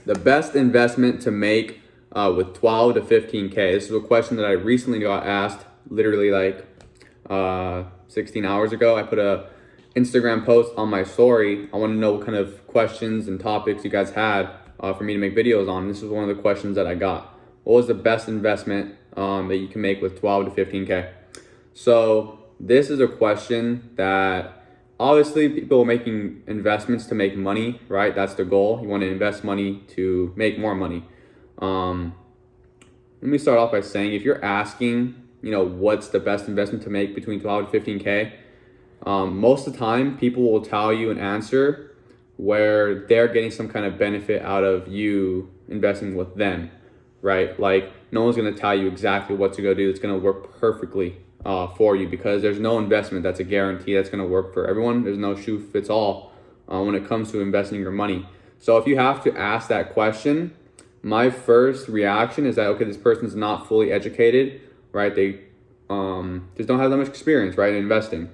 The best investment to make with 12 to 15K. This is a question that I recently got asked, literally like 16 hours ago. I put a Instagram post on my story. I want to know what kind of questions and topics you guys had for me to make videos on. This is one of the questions that I got. What was the best investment that you can make with 12 to 15K? So this is a question that obviously people are making investments to make money, right? That's the goal. You want to invest money to make more money. Let me start off by saying, if you're asking, what's the best investment to make between 12 to 15K, most of the time people will tell you an answer where they're getting some kind of benefit out of you investing with them, right? Like, no one's going to tell you exactly what to go do. It's going to work perfectly for you, because there's no investment that's a guarantee that's going to work for everyone. There's no shoe fits all when it comes to investing your money. So if you have to ask that question, my first reaction is that, okay, this person's not fully educated, right? They just don't have that much experience, right, in investing.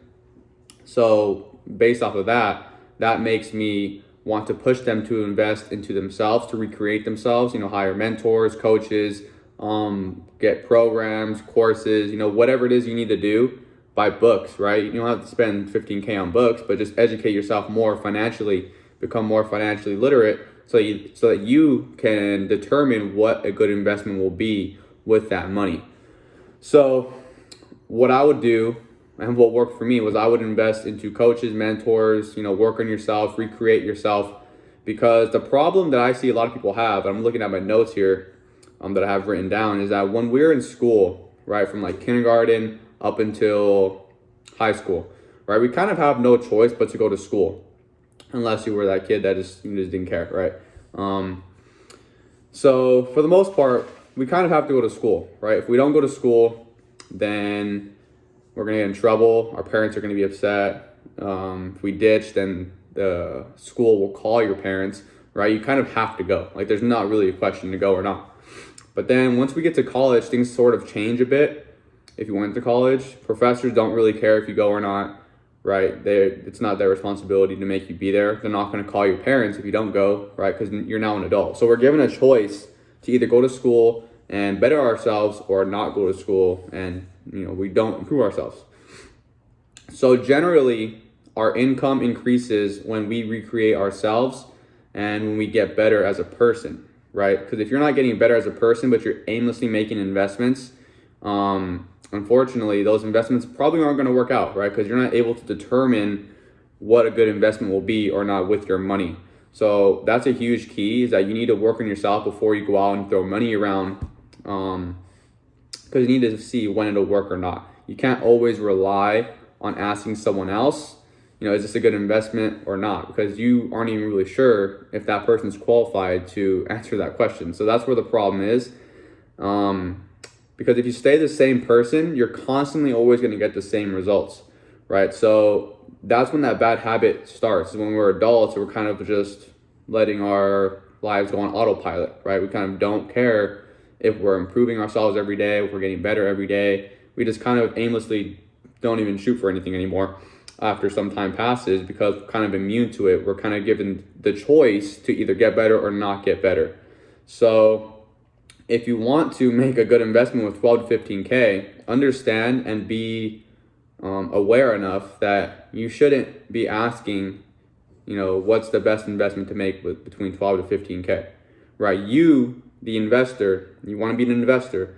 So based off of that, that makes me want to push them to invest into themselves, to recreate themselves, hire mentors, coaches, get programs, courses, whatever it is you need to do. Buy books, right? You don't have to spend 15K on books, but just educate yourself more financially, become more financially literate, so that you can determine what a good investment will be with that money. So what I would do, and what worked for me, was I would invest into coaches, mentors, work on yourself, recreate yourself. Because the problem that I see a lot of people have, and I'm looking at my notes here that I have written down, is that when we're in school, right, from like kindergarten up until high school, right, we kind of have no choice but to go to school, unless you were that kid that just didn't care, right? So for the most part, we kind of have to go to school, right? If we don't go to school, then we're gonna get in trouble. Our parents are gonna be upset. If we ditch, then the school will call your parents, right? You kind of have to go. Like, there's not really a question to go or not. But then once we get to college, things sort of change a bit. If you went to college, professors don't really care if you go or not, right? It's not their responsibility to make you be there. They're not going to call your parents if you don't go, right? Because you're now an adult. So we're given a choice to either go to school and better ourselves, or not go to school and we don't improve ourselves. So generally, our income increases when we recreate ourselves and when we get better as a person, right? Because if you're not getting better as a person, but you're aimlessly making investments, unfortunately, those investments probably aren't going to work out, right? Because you're not able to determine what a good investment will be or not with your money. So that's a huge key, is that you need to work on yourself before you go out and throw money around, because you need to see when it'll work or not. You can't always rely on asking someone else, is this a good investment or not? Because you aren't even really sure if that person's qualified to answer that question. So that's where the problem is. Because if you stay the same person, you're constantly always going to get the same results, right? So that's when that bad habit starts. When we're adults, we're kind of just letting our lives go on autopilot, right? We kind of don't care if we're improving ourselves every day, if we're getting better every day. We just kind of aimlessly don't even shoot for anything anymore after some time passes, because we're kind of immune to it. We're kind of given the choice to either get better or not get better. So if you want to make a good investment with 12 to 15K, understand and be aware enough that you shouldn't be asking, what's the best investment to make with between 12 to 15K, right? You, the investor, you want to be an investor,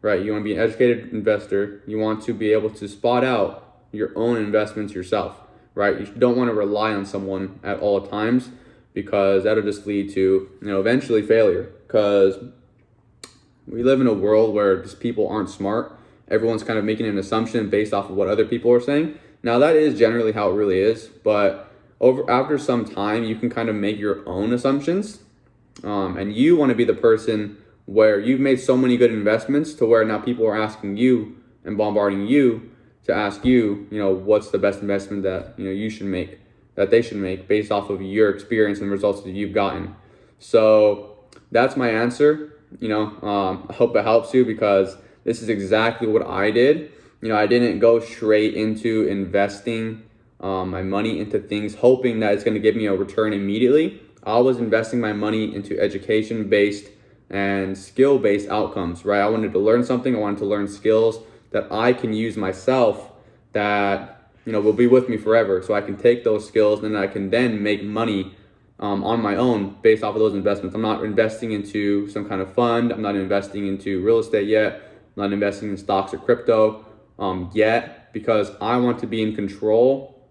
right? You want to be an educated investor. You want to be able to spot out your own investments yourself, right? You don't want to rely on someone at all times, because that'll just lead to, eventually failure. Because we live in a world where just people aren't smart. Everyone's kind of making an assumption based off of what other people are saying. Now, that is generally how it really is, but after some time, you can kind of make your own assumptions. And you want to be the person where you've made so many good investments to where now people are asking you and bombarding you to ask you, what's the best investment that, you should make, that they should make based off of your experience and results that you've gotten. So that's my answer. I hope it helps you, because this is exactly what I did. I didn't go straight into investing my money into things hoping that it's going to give me a return immediately. I was investing my money into education-based and skill-based outcomes, right? I wanted to learn something. I wanted to learn skills that I can use myself that, will be with me forever. So I can take those skills and then I can then make money on my own based off of those investments. I'm not investing into some kind of fund. I'm not investing into real estate yet. I'm not investing in stocks or crypto yet, because I want to be in control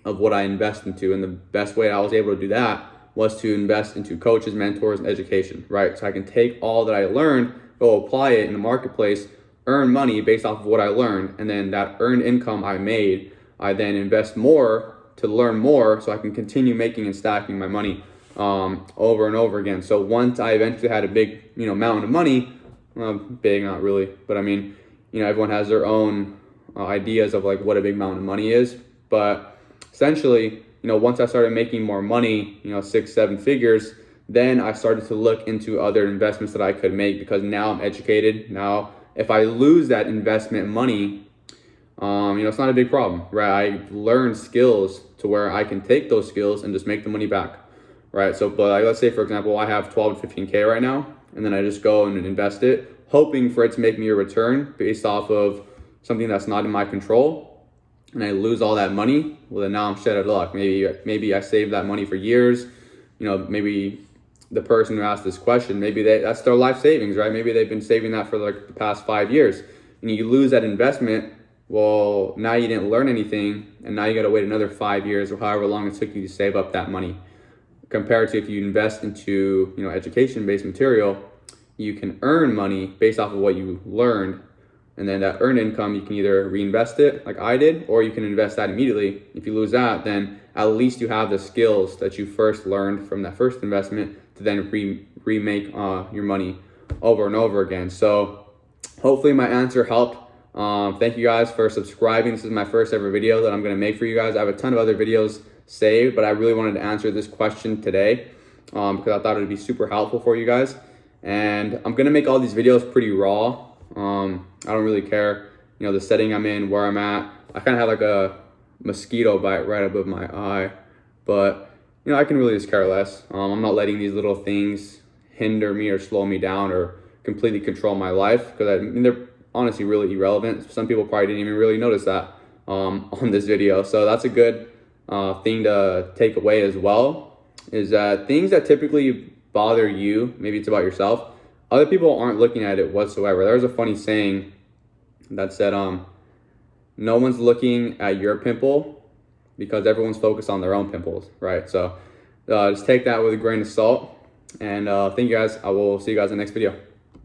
of what I invest into. And the best way I was able to do that was to invest into coaches, mentors, and education, right? So I can take all that I learned, go apply it in the marketplace, earn money based off of what I learned, and then that earned income I made, I then invest more to learn more so I can continue making and stacking my money over and over again. So once I eventually had a big, amount of money, big, not really, but I mean, everyone has their own ideas of like what a big amount of money is. But essentially, once I started making more money, 6-7 figures, then I started to look into other investments that I could make, because now I'm educated. Now, if I lose that investment money, it's not a big problem, right? I learned skills to where I can take those skills and just make the money back, right? So, but like, let's say, for example, I have 12 to 15K right now, and then I just go and invest it, hoping for it to make me a return based off of something that's not in my control, and I lose all that money. Well, then now I'm shit out of luck. Maybe I saved that money for years. Maybe the person who asked this question, maybe that's their life savings, right? Maybe they've been saving that for like the past 5 years, and you lose that investment. Well, now you didn't learn anything, and now you got to wait another 5 years or however long it took you to save up that money. Compared to if you invest into, education-based material, you can earn money based off of what you learned, and then that earned income, you can either reinvest it like I did, or you can invest that immediately. If you lose that, then at least you have the skills that you first learned from that first investment to then remake your money over and over again. So hopefully my answer helped. Thank you guys for subscribing. This is my first ever video that I'm going to make for you guys. I have a ton of other videos saved, but I really wanted to answer this question today because I thought it would be super helpful for you guys. And I'm going to make all these videos pretty raw. I don't really care, the setting I'm in, where I'm at. I kind of have like a mosquito bite right above my eye, but I can really just care less. I'm not letting these little things hinder me or slow me down or completely control my life, because they're honestly really irrelevant. Some people probably didn't even really notice that on this video. So that's a good thing to take away as well, is that things that typically bother you, maybe it's about yourself, other people aren't looking at it whatsoever. There's a funny saying that said, no one's looking at your pimple because everyone's focused on their own pimples, right? So just take that with a grain of salt. And thank you guys. I will see you guys in the next video.